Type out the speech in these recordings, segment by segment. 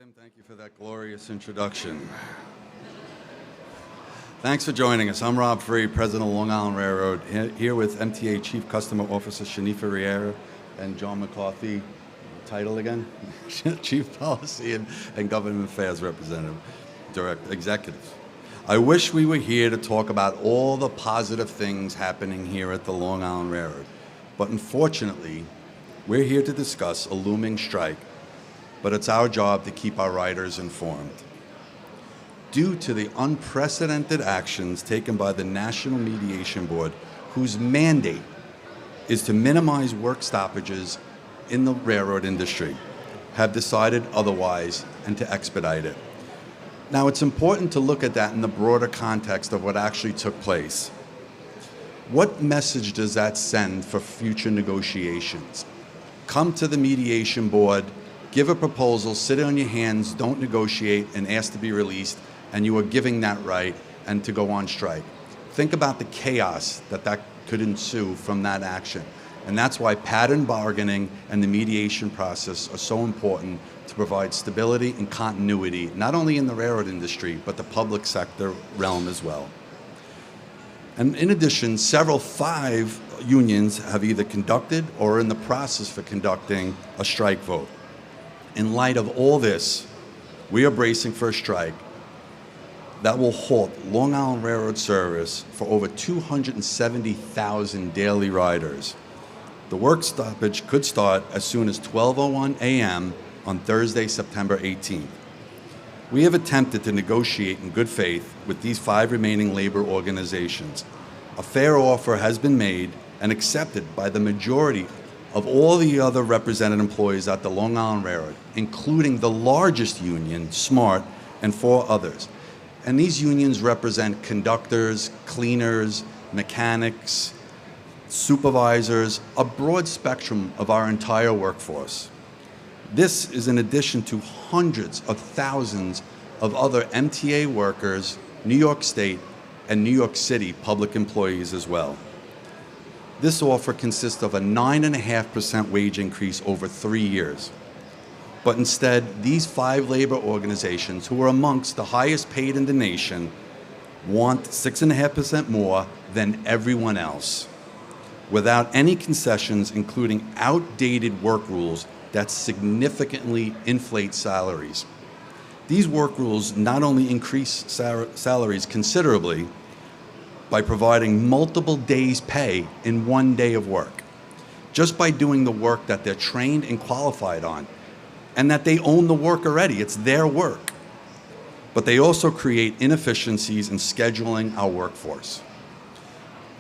Tim, thank you for that glorious introduction. Thanks for joining us. I'm Rob Free, President of Long Island Railroad, here with MTA Chief Customer Officer Shanifa Riera and John McCarthy. Title again? Chief Policy and Government Affairs Representative, Executive. I wish we were here to talk about all the positive things happening here at the Long Island Railroad, but unfortunately, we're here to discuss a looming strike, but it's our job to keep our riders informed. Due to the unprecedented actions taken by the National Mediation Board, whose mandate is to minimize work stoppages in the railroad industry, have decided otherwise and to expedite it. Now, it's important to look at that in the broader context of what actually took place. What message does that send for future negotiations? Come to the mediation board, give a proposal, sit on your hands, don't negotiate, and ask to be released, and you are giving that right and to go on strike. Think about the chaos that could ensue from that action. And that's why pattern bargaining and the mediation process are so important to provide stability and continuity, not only in the railroad industry, but the public sector realm as well. And in addition, five unions have either conducted or are in the process for conducting a strike vote. In light of all this, we are bracing for a strike that will halt Long Island Railroad service for over 270,000 daily riders. The work stoppage could start as soon as 12:01 a.m. on Thursday, September 18th. We have attempted to negotiate in good faith with these five remaining labor organizations. A fair offer has been made and accepted by the majority of all the other represented employees at the Long Island Railroad, including the largest union, SMART, and 4 others. And these unions represent conductors, cleaners, mechanics, supervisors, a broad spectrum of our entire workforce. This is in addition to hundreds of thousands of other MTA workers, New York State, and New York City public employees as well. This offer consists of a 9.5% wage increase over 3 years. But instead, these 5 labor organizations, who are amongst the highest paid in the nation, want 6.5% more than everyone else, without any concessions, including outdated work rules that significantly inflate salaries. These work rules not only increase salaries considerably by providing multiple days' pay in 1 day of work, just by doing the work that they're trained and qualified on, and that they own the work already, it's their work. But they also create inefficiencies in scheduling our workforce.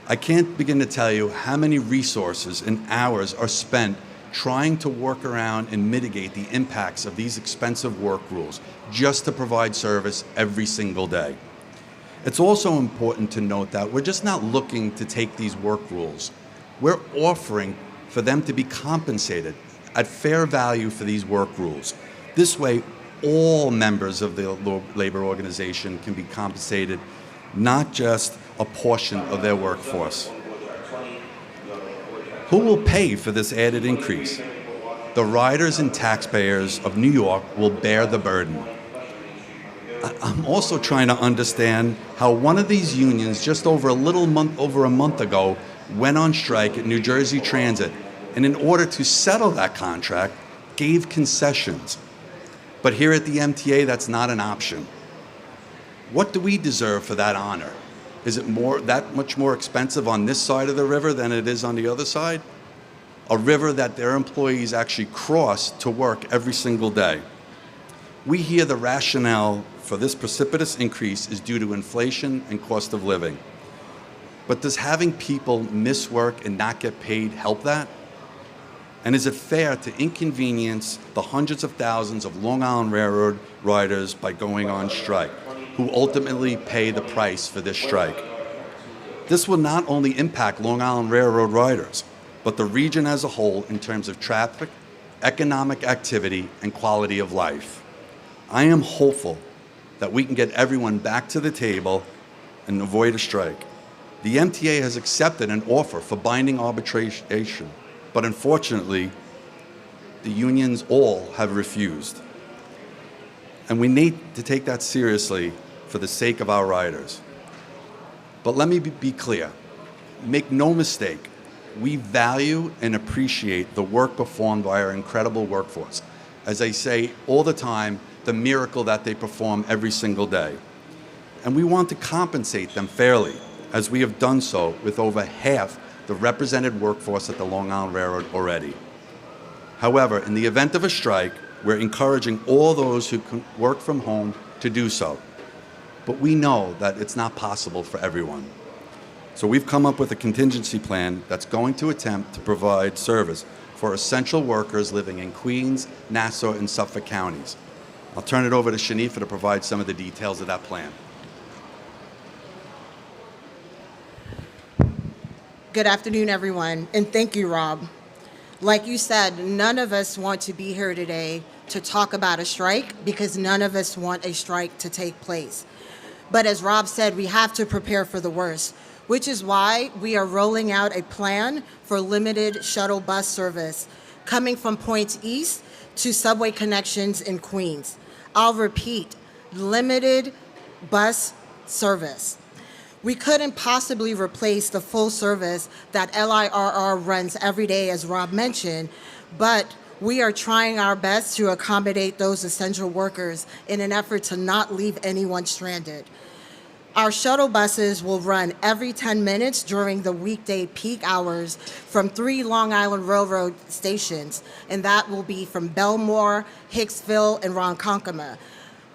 I can't begin to tell you how many resources and hours are spent trying to work around and mitigate the impacts of these expensive work rules just to provide service every single day. It's also important to note that we're just not looking to take these work rules. We're offering for them to be compensated at fair value for these work rules. This way, all members of the labor organization can be compensated, not just a portion of their workforce. Who will pay for this added increase? The riders and taxpayers of New York will bear the burden. I'm also trying to understand how one of these unions just over a month ago went on strike at New Jersey Transit, and in order to settle that contract, gave concessions. But here at the MTA, that's not an option. What do we deserve for that honor? Is it that much more expensive on this side of the river than it is on the other side? A river that their employees actually cross to work every single day. We hear the rationale for this precipitous increase is due to inflation and cost of living. But does having people miss work and not get paid help that? And is it fair to inconvenience the hundreds of thousands of Long Island Railroad riders by going on strike, who ultimately pay the price for this strike? This will not only impact Long Island Railroad riders, but the region as a whole in terms of traffic, economic activity, and quality of life. I am hopeful that we can get everyone back to the table and avoid a strike. The MTA has accepted an offer for binding arbitration, but unfortunately, the unions all have refused. And we need to take that seriously for the sake of our riders. But let me be clear. Make no mistake, we value and appreciate the work performed by our incredible workforce. As I say all the time, the miracle that they perform every single day. And we want to compensate them fairly, as we have done so with over half the represented workforce at the Long Island Railroad already. However, in the event of a strike, we're encouraging all those who can work from home to do so. But we know that it's not possible for everyone. So we've come up with a contingency plan that's going to attempt to provide service for essential workers living in Queens, Nassau, and Suffolk counties. I'll turn it over to Shanifa to provide some of the details of that plan. Good afternoon, everyone, and thank you, Rob. Like you said, none of us want to be here today to talk about a strike because none of us want a strike to take place. But as Rob said, we have to prepare for the worst, which is why we are rolling out a plan for limited shuttle bus service coming from points east to subway connections in Queens. I'll repeat, limited bus service. We couldn't possibly replace the full service that LIRR runs every day, as Rob mentioned, but we are trying our best to accommodate those essential workers in an effort to not leave anyone stranded. Our shuttle buses will run every 10 minutes during the weekday peak hours from 3 Long Island Railroad stations, and that will be from Belmore, Hicksville, and Ronkonkoma.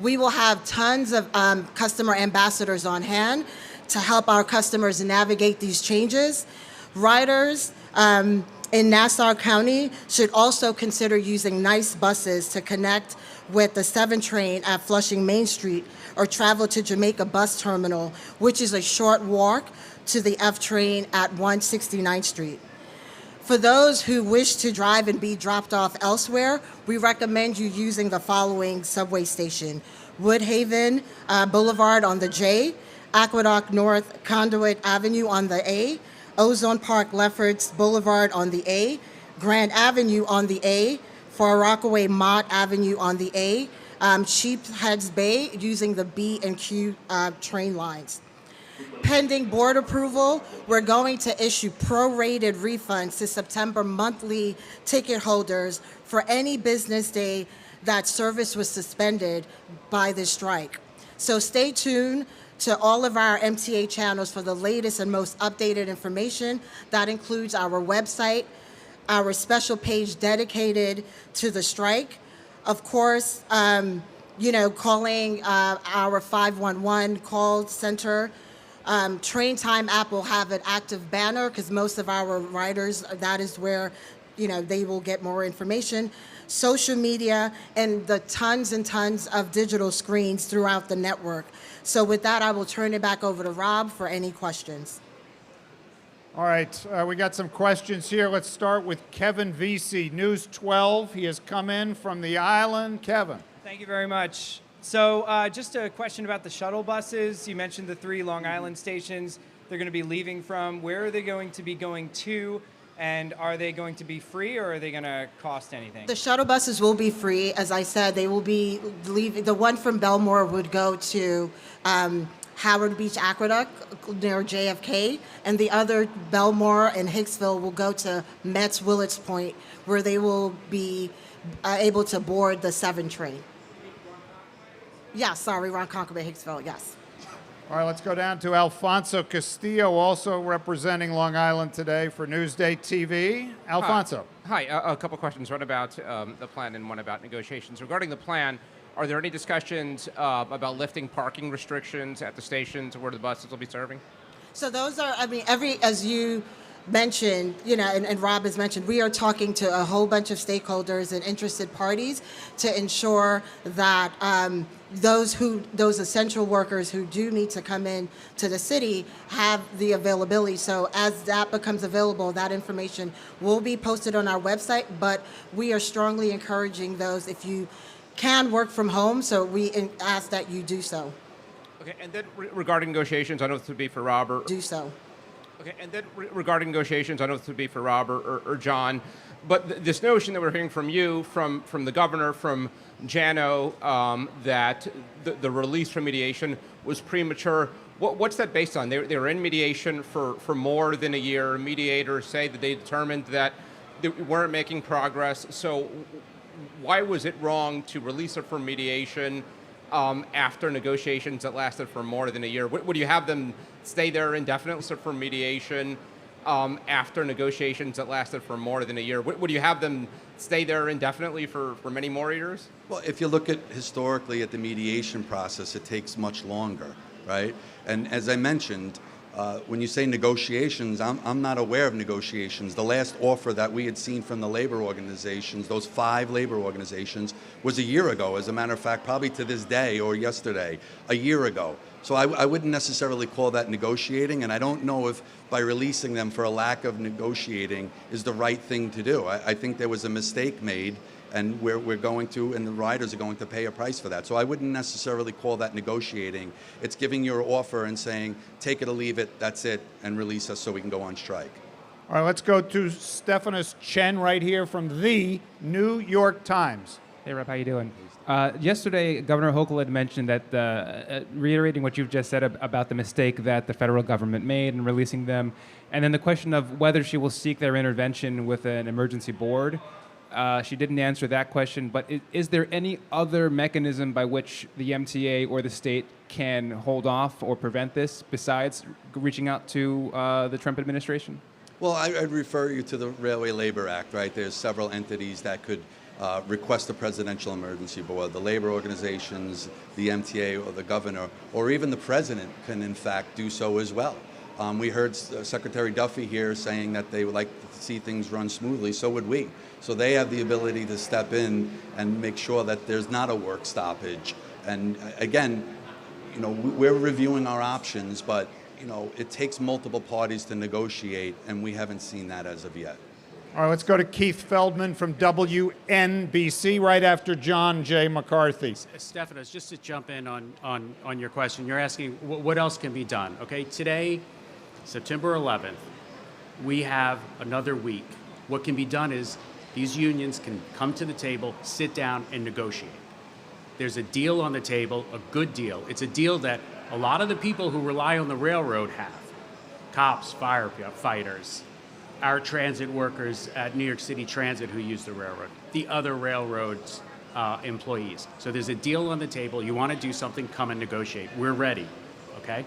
We will have tons of customer ambassadors on hand to help our customers navigate these changes. Riders in Nassau County should also consider using NICE buses to connect with the 7 train at Flushing Main Street or travel to Jamaica Bus Terminal, which is a short walk to the F train at 169th Street. For those who wish to drive and be dropped off elsewhere, we recommend you using the following subway station: Woodhaven Boulevard on the J, Aqueduct North Conduit Avenue on the A, Ozone Park Lefferts Boulevard on the A, Grand Avenue on the A, Far Rockaway Mott Avenue on the A, Sheepshead Bay using the B and Q train lines. Pending board approval, we're going to issue prorated refunds to September monthly ticket holders for any business day that service was suspended by this strike. So stay tuned to all of our MTA channels for the latest and most updated information. That includes our website, our special page dedicated to the strike. Of course, calling our 511 call center. Train Time app will have an active banner because most of our riders, that is where they will get more information. Social media, and the tons and tons of digital screens throughout the network. So with that, I will turn it back over to Rob for any questions. All right, we got some questions here. Let's start with Kevin Vesey, News 12. He has come in from the island. Kevin. Thank you very much. So just a question about the shuttle buses. You mentioned the 3 Long Island stations they're going to be leaving from. Where are they going to be going to? And are they going to be free, or are they going to cost anything? The shuttle buses will be free. As I said, they will be leaving. The one from Belmore would go to Howard Beach Aqueduct near JFK, and the other, Belmore and Hicksville, will go to Metz Willets Point, where they will be able to board the 7 train. Yeah, sorry, Ronkonkoma, Hicksville, yes. All right, let's go down to Alfonso Castillo, also representing Long Island today for Newsday TV. Alfonso. Hi, a couple questions, one about the plan and one about negotiations. Regarding the plan, are there any discussions about lifting parking restrictions at the stations where the buses will be serving? So those are, as you mentioned, and Rob has mentioned, we are talking to a whole bunch of stakeholders and interested parties to ensure that those essential workers who do need to come in to the city have the availability. So as that becomes available, that information will be posted on our website, but we are strongly encouraging those, if you can work from home, so we ask that you do so. Okay, and then regarding negotiations, I know this would be for Rob or... Do so. Okay, and then regarding negotiations, I know this would be for Rob or John. But this notion that we're hearing from you, from the governor, from Jano, that the release from mediation was premature, what's that based on? They were in mediation for more than a year. Mediators say that they determined that they weren't making progress. So why was it wrong to release her from mediation after negotiations that lasted for more than a year? Would you have them stay there indefinitely for mediation after negotiations that lasted for more than a year? Would you have them stay there indefinitely for many more years? Well, if you look at historically at the mediation process, it takes much longer, right? And as I mentioned, when you say negotiations, I'm not aware of negotiations. The last offer that we had seen from the labor organizations, those 5 labor organizations, was a year ago. As a matter of fact, probably to this day or yesterday, a year ago. So I wouldn't necessarily call that negotiating, and I don't know if by releasing them for a lack of negotiating is the right thing to do. I think there was a mistake made, and we're going to, and the riders are going to pay a price for that. So I wouldn't necessarily call that negotiating. It's giving your offer and saying, take it or leave it, that's it, and release us so we can go on strike. All right, let's go to Stephanus Chen right here from the New York Times. Hey, Rob, how you doing? Yesterday, Governor Hochul had mentioned that, reiterating what you've just said about the mistake that the federal government made in releasing them, and then the question of whether she will seek their intervention with an emergency board. She didn't answer that question, but is there any other mechanism by which the MTA or the state can hold off or prevent this besides reaching out to the Trump administration? Well, I'd refer you to the Railway Labor Act, right? There's several entities that could request a presidential emergency board. The labor organizations, the MTA, or the governor, or even the president can in fact do so as well. We heard Secretary Duffy here saying that they would like to see things run smoothly, so would we. So they have the ability to step in and make sure that there's not a work stoppage. And again, you know, we're reviewing our options, but you know, it takes multiple parties to negotiate, and we haven't seen that as of yet. All right, let's go to Keith Feldman from WNBC right after John J. McCarthy. Stephanus, just to jump in on your question, you're asking what else can be done. Okay, today, September 11th, we have another week. What can be done is these unions can come to the table, sit down, and negotiate. There's a deal on the table, a good deal. It's a deal that a lot of the people who rely on the railroad have. Cops, firefighters, our transit workers at New York City Transit who use the railroad, the other railroads employees. So there's a deal on the table. You want to do something, come and negotiate. We're ready, okay?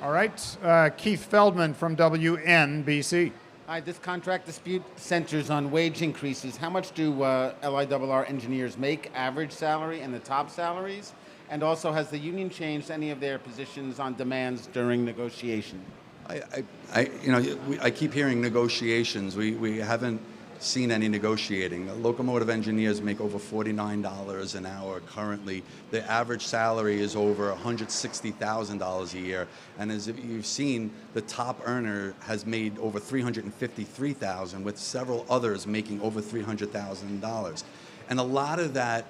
All right, Keith Feldman from WNBC. Hi, this contract dispute centers on wage increases. How much do LIRR engineers make, average salary, and the top salaries? And also, has the union changed any of their positions on demands during negotiation? I keep hearing negotiations. We haven't seen any negotiating. Locomotive engineers make over $49 an hour currently. The average salary is over $160,000 a year. And as you've seen, the top earner has made over $353,000, with several others making over $300,000. And a lot of that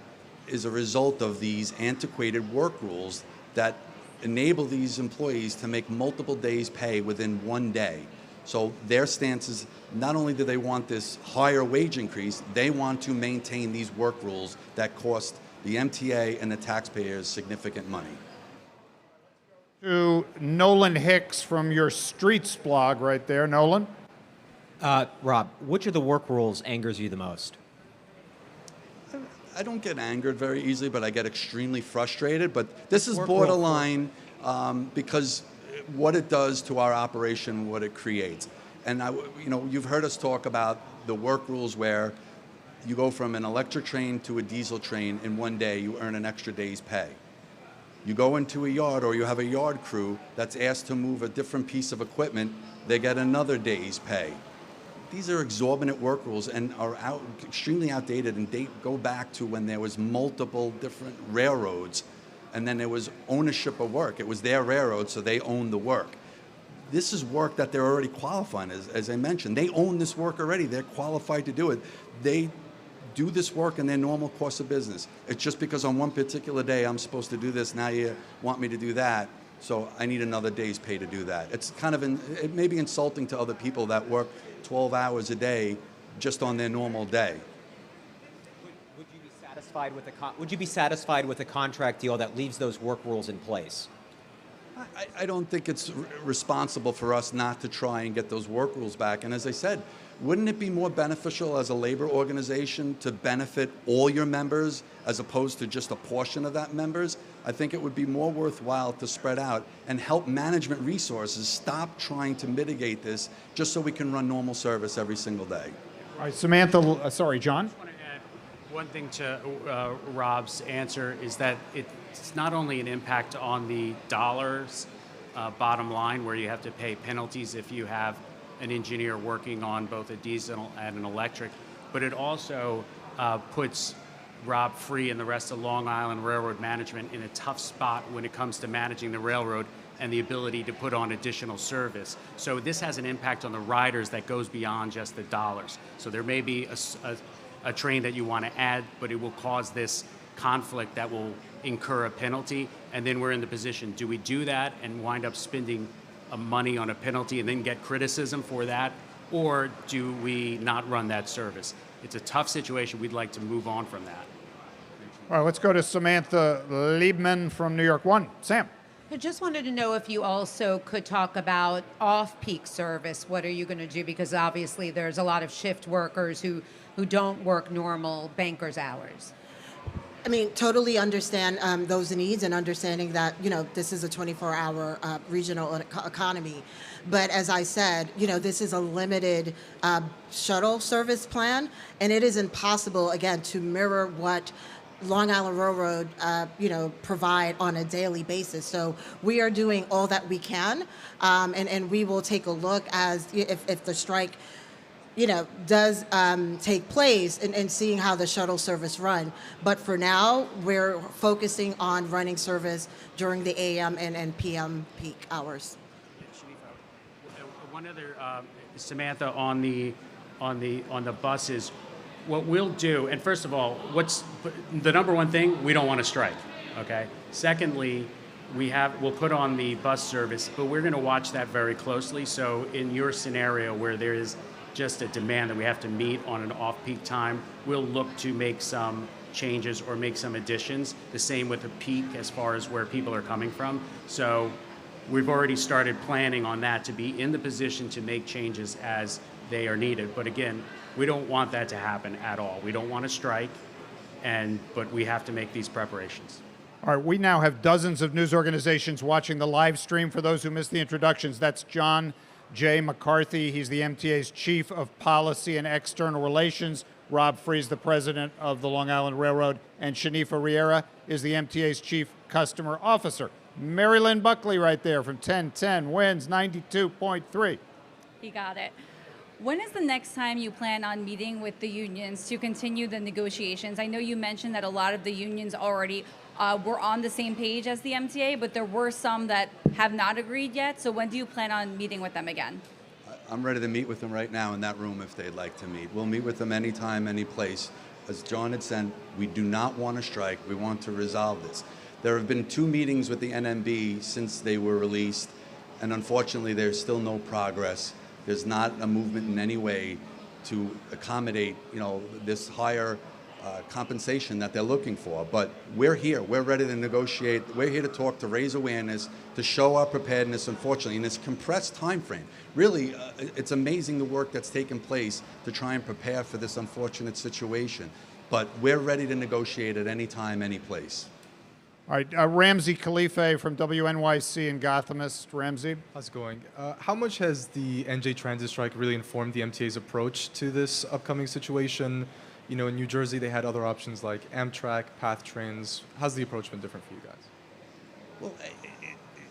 is a result of these antiquated work rules that enable these employees to make multiple days' pay within one day. So their stance is not only do they want this higher wage increase, they want to maintain these work rules that cost the MTA and the taxpayers significant money. To Nolan Hicks from your Streets blog right there. Nolan? Rob, which of the work rules angers you the most? I don't get angered very easily, but I get extremely frustrated. But this is borderline because what it does to our operation, what it creates. And you've heard us talk about the work rules where you go from an electric train to a diesel train in one day, you earn an extra day's pay. You go into a yard or you have a yard crew that's asked to move a different piece of equipment, they get another day's pay. These are exorbitant work rules and are extremely outdated and go back to when there was multiple different railroads and then there was ownership of work. It was their railroad, so they owned the work. This is work that they're already qualifying, as I mentioned. They own this work already. They're qualified to do it. They do this work in their normal course of business. It's just because on one particular day I'm supposed to do this, now you want me to do that, so I need another day's pay to do that. It's kind of, it may be insulting to other people that work 12 hours a day just on their normal day. Would you be satisfied with would you be satisfied with a contract deal that leaves those work rules in place? I don't think it's responsible for us not to try and get those work rules back. And as I said, wouldn't it be more beneficial as a labor organization to benefit all your members as opposed to just a portion of that members? I think it would be more worthwhile to spread out and help management resources stop trying to mitigate this just so we can run normal service every single day. All right, Samantha, sorry, John? I just want to add one thing to Rob's answer is that it's not only an impact on the dollars bottom line where you have to pay penalties if you have an engineer working on both a diesel and an electric, but it also puts Rob Free and the rest of Long Island Railroad management in a tough spot when it comes to managing the railroad and the ability to put on additional service. So this has an impact on the riders that goes beyond just the dollars. So there may be a train that you want to add, but it will cause this conflict that will incur a penalty, and then we're in the position, do we do that and wind up spending money on a penalty and then get criticism for that, or do we not run that service? It's a tough situation. We'd like to move on from that. All right, let's go to Samantha Liebman from New York One. Sam. I just wanted to know if you also could talk about off-peak service. What are you going to do? Because obviously there's a lot of shift workers who don't work normal bankers' hours. I mean, totally understand those needs and understanding that, this is a 24-hour regional economy. But as I said, this is a limited shuttle service plan, and it is impossible, again, to mirror what Long Island Railroad, provide on a daily basis. So we are doing all that we can, and we will take a look as if the strike does take place and seeing how the shuttle service run. But for now, we're focusing on running service during the AM and PM peak hours. One other, Samantha, on the buses, what we'll do, and first of all, what's the number one thing? We don't want to strike, okay? Secondly, we'll put on the bus service, but we're going to watch that very closely. So in your scenario where there is just a demand that we have to meet on an off-peak time, we'll look to make some changes or make some additions. The same with the peak as far as where people are coming from. So we've already started planning on that to be in the position to make changes as they are needed. But again, we don't want that to happen at all. We don't want to strike, but we have to make these preparations. All right, we now have dozens of news organizations watching the live stream. For those who missed the introductions, that's John J. McCarthy. He's the MTA's Chief of Policy and External Relations. Rob Frees, the President of the Long Island Railroad. And Shanifa Riera is the MTA's Chief Customer Officer. Mary Lynn Buckley right there from 1010 wins 92.3. You got it. When is the next time you plan on meeting with the unions to continue the negotiations? I know you mentioned that a lot of the unions already were on the same page as the MTA, but there were some that have not agreed yet. So when do you plan on meeting with them again? I'm ready to meet with them right now in that room if they'd like to meet. We'll meet with them anytime, any place. As John had said, we do not want to strike. We want to resolve this. There have been 2 meetings with the NMB since they were released, and unfortunately there's still no progress. There's not a movement in any way to accommodate, this higher compensation that they're looking for. But we're here. We're ready to negotiate. We're here to talk, to raise awareness, to show our preparedness, unfortunately, in this compressed time frame. Really, it's amazing the work that's taken place to try and prepare for this unfortunate situation. But we're ready to negotiate at any time, any place. All right, Ramsey Khalife from WNYC and Gothamist. Ramsey. How's it going? How much has the NJ Transit strike really informed the MTA's approach to this upcoming situation? In New Jersey, they had other options like Amtrak, PATH trains. How's the approach been different for you guys? Well,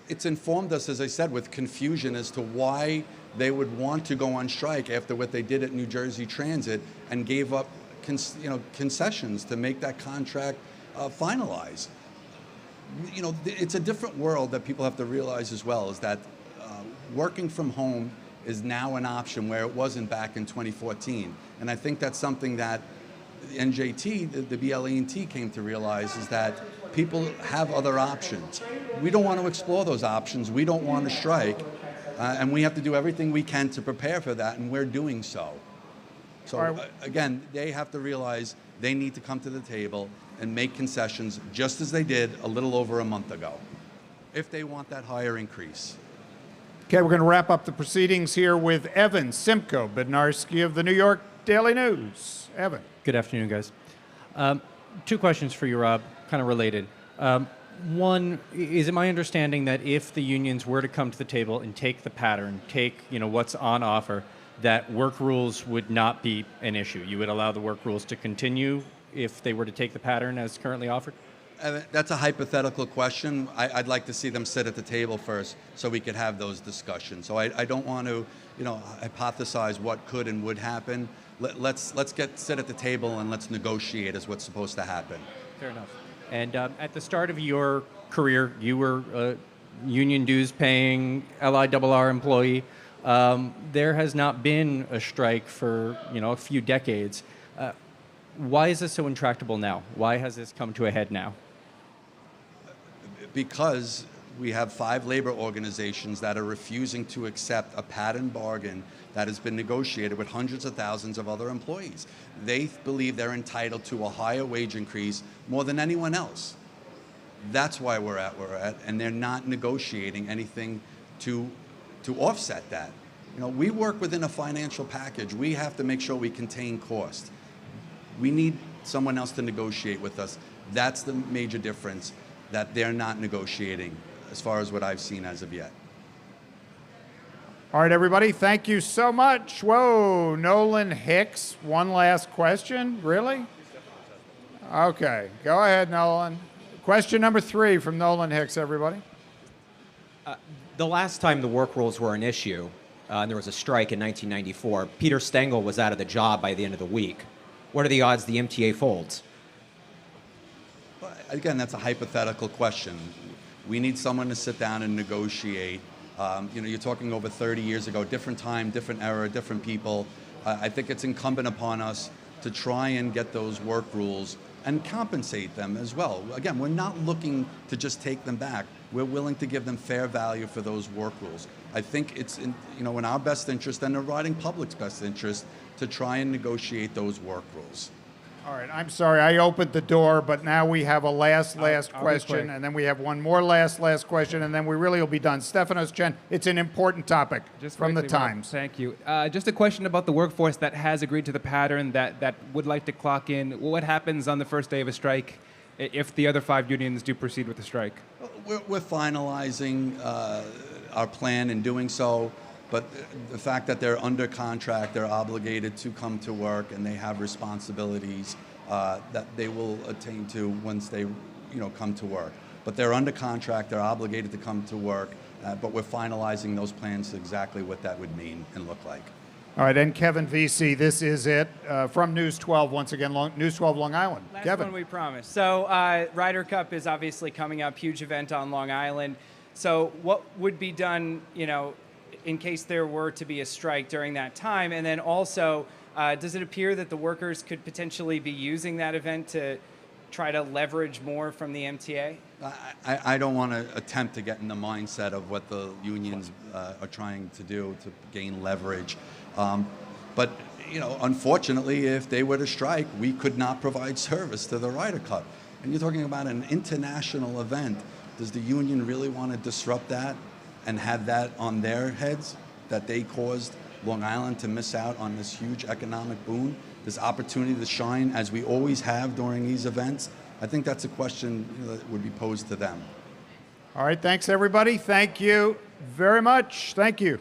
it's informed us, as I said, with confusion as to why they would want to go on strike after what they did at New Jersey Transit and gave up concessions to make that contract finalized. It's a different world that people have to realize as well, is that working from home is now an option where it wasn't back in 2014. And I think that's something that NJT, the BLE&T came to realize, is that people have other options. We don't want to explore those options. We don't want to strike. And we have to do everything we can to prepare for that, and we're doing so. So All right. again, they have to realize they need to come to the table and make concessions just as they did a little over a month ago, if they want that higher increase. Okay, we're going to wrap up the proceedings here with Evan Simcoe Bednarski of the New York Daily News. Evan. Good afternoon, guys. Two questions for you, Rob, kind of related. One, is it my understanding that if the unions were to come to the table and take the pattern, take what's on offer, that work rules would not be an issue? You would allow the work rules to continue if they were to take the pattern as currently offered? That's a hypothetical question. I'd like to see them sit at the table first so we could have those discussions. So I don't want to, hypothesize what could and would happen. Let's sit at the table and let's negotiate is what's supposed to happen. Fair enough. And at the start of your career, you were a union dues paying LIRR employee. There has not been a strike for a few decades. Why is this so intractable now? Why has this come to a head now? Because we have 5 labor organizations that are refusing to accept a pattern bargain that has been negotiated with hundreds of thousands of other employees. They believe they're entitled to a higher wage increase more than anyone else. That's why we're at, and they're not negotiating anything to offset that. We work within a financial package. We have to make sure we contain cost. We need someone else to negotiate with us. That's the major difference, that they're not negotiating, as far as what I've seen as of yet. All right, everybody, thank you so much. Whoa, Nolan Hicks, one last question? Really? Okay, go ahead, Nolan. Question number 3 from Nolan Hicks, everybody. The last time the work rules were an issue, and there was a strike in 1994, Peter Stengel was out of the job by the end of the week. What are the odds the MTA folds? Again, that's a hypothetical question. We need someone to sit down and negotiate. You're talking over 30 years ago, different time, different era, different people. I think it's incumbent upon us to try and get those work rules and compensate them as well. Again, we're not looking to just take them back. We're willing to give them fair value for those work rules. I think it's in our best interest and the riding public's best interest to try and negotiate those work rules. All right, I'm sorry, I opened the door, but now we have a last question, and then we have one more last question, and then we really will be done. Stefanos Chen, it's an important topic from the quickly, Rob, Times. Thank you. Just a question about the workforce that has agreed to the pattern, that would like to clock in. What happens on the first day of a strike if the other 5 unions do proceed with the strike? We're finalizing our plan in doing so. But the fact that they're under contract, they're obligated to come to work, and they have responsibilities that they will attain to once they, come to work. But they're under contract, they're obligated to come to work, but we're finalizing those plans to exactly what that would mean and look like. All right, and Kevin VC, this is it from News 12, once again, News 12 Long Island. Last Kevin. one we promised. So Ryder Cup is obviously coming up, huge event on Long Island. So what would be done, in case there were to be a strike during that time? And then also, does it appear that the workers could potentially be using that event to try to leverage more from the MTA? I don't want to attempt to get in the mindset of what the unions are trying to do to gain leverage. But, unfortunately, if they were to strike, we could not provide service to the Ryder Cup. And you're talking about an international event. Does the union really want to disrupt that and have that on their heads, that they caused Long Island to miss out on this huge economic boon, this opportunity to shine as we always have during these events? I think that's a question that would be posed to them. All right, thanks, everybody. Thank you very much. Thank you.